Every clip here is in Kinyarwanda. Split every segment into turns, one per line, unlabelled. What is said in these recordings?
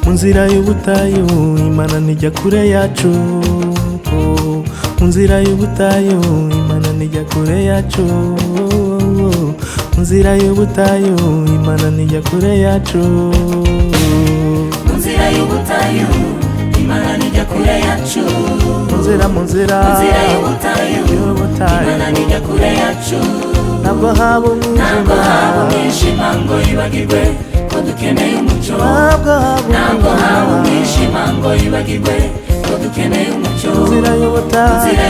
Munzira y'ubutayu Imana nijya kure yacu, munzira y'ubutayu Imana nijya kure yacu, munzira y'ubutayu Imana nijya kure yacu,
munzira y'ubutayu Imana nijya kure yacu,
munzira
y'ubutayu Imana nijya kure yacu.
ntabwo haba
umwijima ngo yibagirwe ko dukeneye umucyo, ntabwo haba umwijima ngo yibagirwe ko dukeneye umucyo.
munzira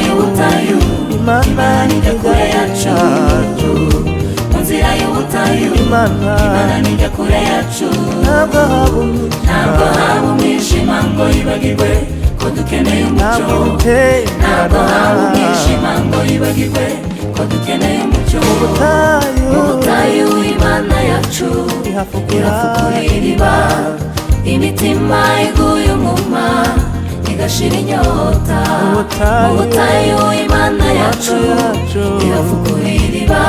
y'ubutayu Imana nijya kure yacu, munzira y'ubutayu Imana nijya kure yacu, ntabwo haba umwijima ngo yibagirwe ko dukeneye umucyo, ntabwo haba umwijima ngo yibagirwe ko dukeneye umucyo. Mubutayu Imana yacu irafukura iriba, imitima iguye umuma igashira inyota. Mubutayu Imana yacu irafukura iriba,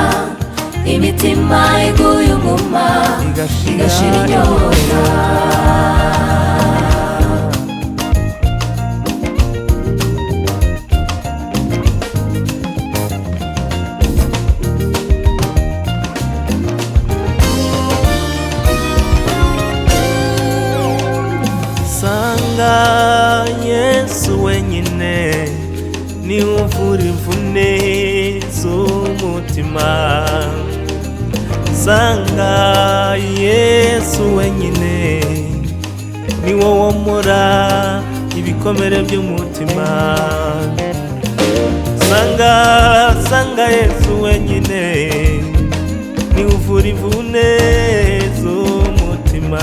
imitima iguye umuma igashira inyota.
Sanga Yesu wenyine ni uvura imvune z'umutima, sanga Yesu wenyine ni wowe womora ibikomere by'umutima, sanga Yesu wenyine ni uvura imvune z'umutima,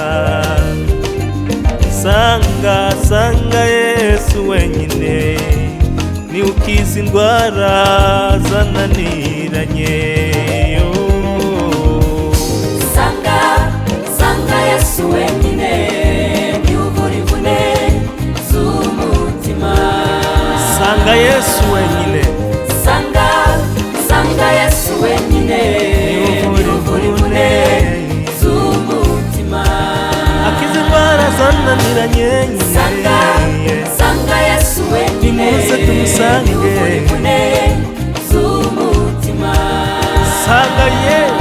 sanga Yesu wenyine ni ukiza indwara zananiranye.
Sanga Yesu wenyine ni uvura imvune z'umutima,
sanga Yesu wenyine,
sanga Yesu wenyine ni uvura imvune z'umutima,
akiza indwara zananiranye.
Sanga Yesu wenyine ni uvura imvune z'umutima,
sanga Yesu